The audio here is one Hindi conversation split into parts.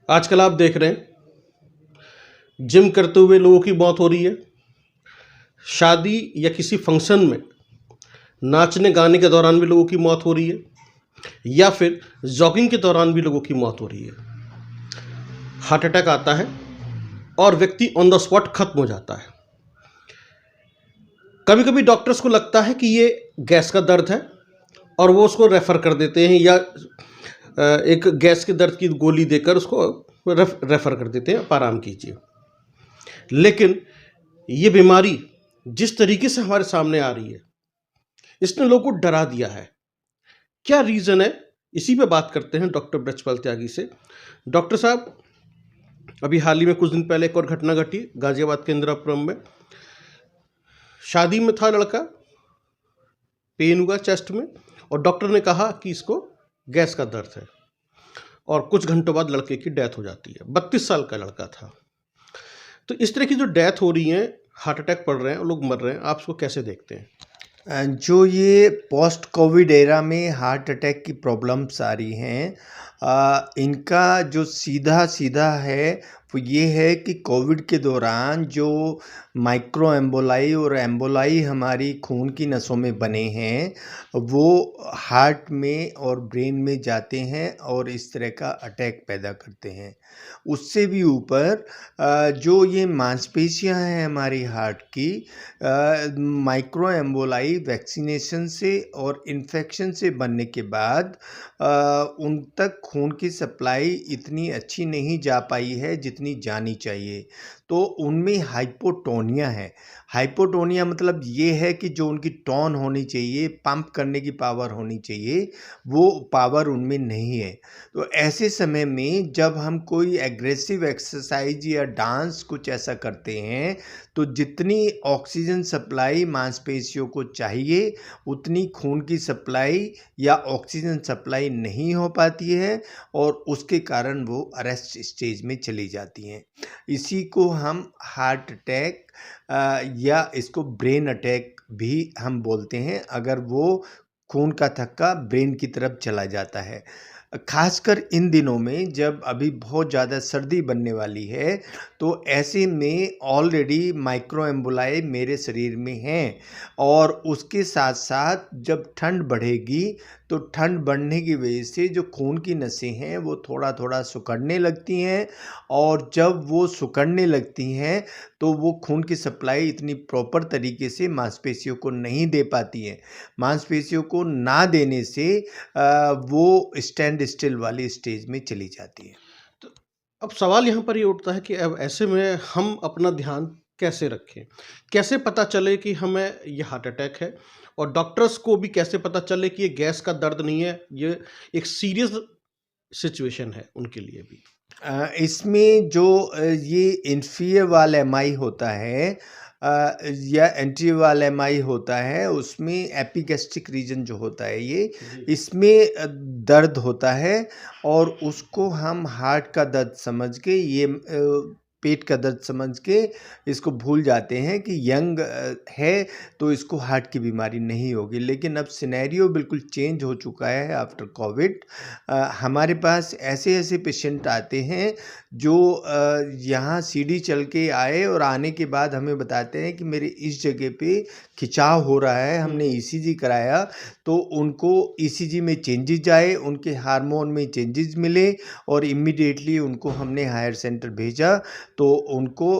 आजकल आप देख रहे हैं जिम करते हुए लोगों की मौत हो रही है। शादी या किसी फंक्शन में नाचने गाने के दौरान भी लोगों की मौत हो रही है, या फिर जॉगिंग के दौरान भी लोगों की मौत हो रही है। हार्ट अटैक आता है और व्यक्ति ऑन द स्पॉट खत्म हो जाता है। कभी कभी डॉक्टर्स को लगता है कि ये गैस का दर्द है और वो उसको रेफ़र कर देते हैं, या एक गैस के दर्द की गोली देकर उसको रेफ़र कर देते हैं, आप आराम कीजिए। लेकिन ये बीमारी जिस तरीके से हमारे सामने आ रही है, इसने लोगों को डरा दिया है। क्या रीज़न है? इसी पे बात करते हैं डॉक्टर ब्रजपाल त्यागी से। डॉक्टर साहब, अभी हाल ही में कुछ दिन पहले एक और घटना घटी गाजियाबाद के इंदिरापुरम में। शादी में था लड़का, पेन हुआ चेस्ट में और डॉक्टर ने कहा कि इसको गैस का दर्द है, और कुछ घंटों बाद लड़के की डेथ हो जाती है। 32 साल का लड़का था। तो इस तरह की जो डेथ हो रही है, हार्ट अटैक पड़ रहे हैं, लोग मर रहे हैं, आप इसको कैसे देखते हैं? जो ये पोस्ट कोविड एरा में हार्ट अटैक की प्रॉब्लम्स आ रही हैं, इनका जो सीधा सीधा है वो ये है कि कोविड के दौरान जो माइक्रो एम्बोलाई और एम्बोलाई हमारी खून की नसों में बने हैं, वो हार्ट में और ब्रेन में जाते हैं और इस तरह का अटैक पैदा करते हैं। उससे भी ऊपर जो ये मांसपेशियां हैं हमारी हार्ट की, माइक्रो एम्बोलाई वैक्सीनेशन से और इन्फेक्शन से बनने के बाद उन तक खून की सप्लाई इतनी अच्छी नहीं जा पाई है जितनी जानी चाहिए। तो उनमें हाइपोटोनिया है। हाइपोटोनिया मतलब ये है कि जो उनकी टोन होनी चाहिए, पंप करने की पावर होनी चाहिए, वो पावर उनमें नहीं है। तो ऐसे समय में जब हम कोई एग्रेसिव एक्सरसाइज या डांस कुछ ऐसा करते हैं, तो जितनी ऑक्सीजन सप्लाई मांसपेशियों को चाहिए, उतनी खून की सप्लाई या ऑक्सीजन सप्लाई नहीं हो पाती है और उसके कारण वो अरेस्ट स्टेज में चली जाती हैं। इसी को हम हार्ट अटैक या इसको ब्रेन अटैक भी हम बोलते हैं, अगर वो खून का थक्का ब्रेन की तरफ चला जाता है। खासकर इन दिनों में जब अभी बहुत ज़्यादा सर्दी बनने वाली है, तो ऐसे में ऑलरेडी माइक्रो एम्बोलाई मेरे शरीर में हैं, और उसके साथ साथ जब ठंड बढ़ेगी, तो ठंड बढ़ने की वजह से जो खून की नसें हैं वो थोड़ा थोड़ा सिकुड़ने लगती हैं, और जब वो सिकुड़ने लगती हैं तो वो खून की सप्लाई इतनी प्रॉपर तरीके से मांसपेशियों को नहीं दे पाती हैं। मांसपेशियों को ना देने से वो स्टैंड स्टिल वाली स्टेज में चली जाती है। तो अब सवाल यहाँ पर ये उठता है कि अब ऐसे में हम अपना ध्यान कैसे रखें? कैसे पता चले कि हमें ये हार्ट अटैक है, और डॉक्टर्स को भी कैसे पता चले कि ये गैस का दर्द नहीं है, ये एक सीरियस सिचुएशन है उनके लिए भी? इसमें जो ये इंफीरियर वाल एमआई होता है, या एंटीरियर वाल एमआई होता है, उसमें एपिगैस्ट्रिक रीजन जो होता है ये, जी। इसमें दर्द होता है, और उसको हम हार्ट का दर्द समझ के ये पेट का दर्द समझ के इसको भूल जाते हैं कि यंग है तो इसको हार्ट की बीमारी नहीं होगी। लेकिन अब सिनेरियो बिल्कुल चेंज हो चुका है आफ्टर कोविड। हमारे पास ऐसे ऐसे पेशेंट आते हैं जो यहाँ सीढ़ी चल के आए और आने के बाद हमें बताते हैं कि मेरे इस जगह पे खिंचाव हो रहा है, हमने ईसीजी कराया तो उनको ईसीजी में चेंजेज आए, उनके हार्मोन में चेंजेस मिले, और इमीडिएटली उनको हमने हायर सेंटर भेजा, तो उनको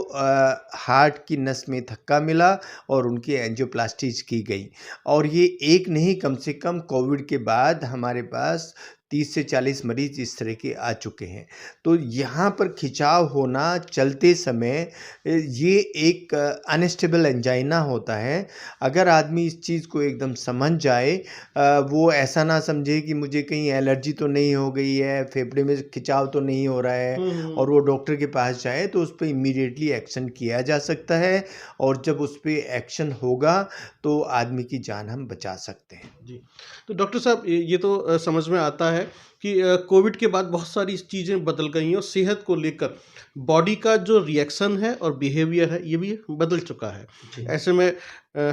हार्ट की नस में धक्का मिला और उनकी एंजियोप्लास्टी की गई। और ये एक नहीं, कम से कम कोविड के बाद हमारे पास 30 से 40 मरीज इस तरह के आ चुके हैं। तो यहाँ पर खिंचाव होना चलते समय, ये एक अनस्टेबल एंजाइना होता है। अगर आदमी इस चीज़ को एकदम समझ जाए, वो ऐसा ना समझे कि मुझे कहीं एलर्जी तो नहीं हो गई है, फेफड़े में खिंचाव तो नहीं हो रहा है, और वो डॉक्टर के पास जाए, तो उस पे इमीडिएटली एक्शन किया जा सकता है, और जब उस पे एक्शन होगा तो आदमी की जान हम बचा सकते हैं। जी। तो डॉक्टर साहब, ये तो समझ में आता है कि कोविड के बाद बहुत सारी चीज़ें बदल गई हैं, और सेहत को लेकर बॉडी का जो रिएक्शन है और बिहेवियर है, ये भी बदल चुका है। जी। ऐसे में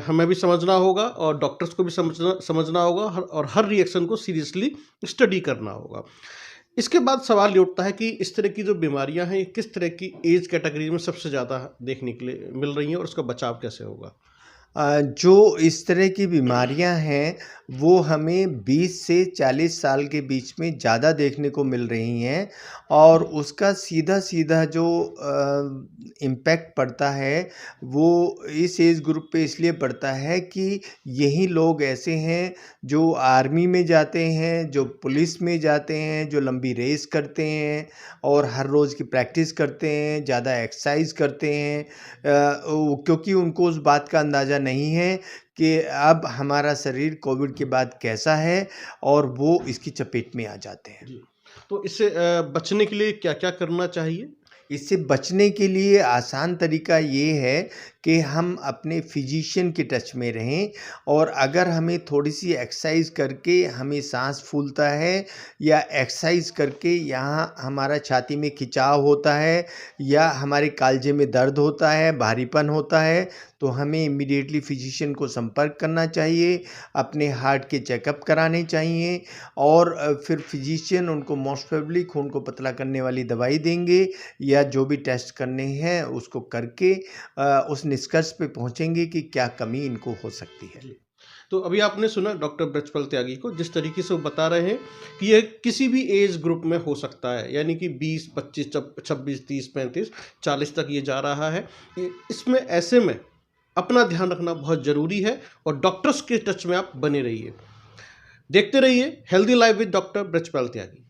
हमें भी समझना होगा और डॉक्टर्स को भी समझना समझना होगा, और हर रिएक्शन को सीरियसली स्टडी करना होगा। इसके बाद सवाल ये उठता है कि इस तरह की जो बीमारियां हैं, ये किस तरह की एज कैटेगरी में सबसे ज़्यादा देखने के लिए मिल रही हैं और उसका बचाव कैसे होगा? जो इस तरह की बीमारियां हैं, वो हमें 20 से 40 साल के बीच में ज़्यादा देखने को मिल रही हैं और उसका सीधा-सीधा जो इम्पैक्ट पड़ता है, वो इस एज ग्रुप पे इसलिए पड़ता है कि यही लोग ऐसे हैं, जो आर्मी में जाते हैं, जो पुलिस में जाते हैं, जो लंबी रेस करते हैं और हर रोज़ की प्रैक्टिस करते हैं, ज़्यादा एक्सरसाइज़ करते हैं। क्योंकि उनको उस बात का अंदाज़ा नहीं है कि अब हमारा शरीर कोविड के बाद कैसा है और वो इसकी चपेट में आ जाते हैं। जी। तो इससे बचने के लिए क्या-क्या करना चाहिए? इससे बचने के लिए आसान तरीका ये है कि हम अपने फिजिशियन के टच में रहें और अगर हमें थोड़ी-सी एक्सरसाइज़ करके हमें साँस फूलता है या एक्सरसाइज़ करके यहाँ हमारा छाती में खिंचाव होता है या हमारे कालजे में दर्द होता है, भारीपन होता है, तो हमें इमीडिएटली फिजिशियन को संपर्क करना चाहिए, अपने हार्ट के चेकअप कराने चाहिए और फिर फिजिशियन उनको मोस्ट प्रोबेबली खून को पतला करने वाली दवाई देंगे या जो भी टेस्ट करने हैं उसको करके उस निष्कर्ष पे पहुँचेंगे कि क्या कमी इनको हो सकती है। जी। तो अभी आपने सुना डॉक्टर बृजपाल त्यागी को, जिस तरीके से वो बता रहे हैं कि ये किसी भी एज ग्रुप में हो सकता है, यानी कि 20, 25, 26, 30, 35, 40 तक ये जा रहा है। इसमें ऐसे में अपना ध्यान रखना बहुत ज़रूरी है और डॉक्टर्स के टच में आप बने रहिए। देखते रहिए healthy life with doctor Brijpal Tyagi.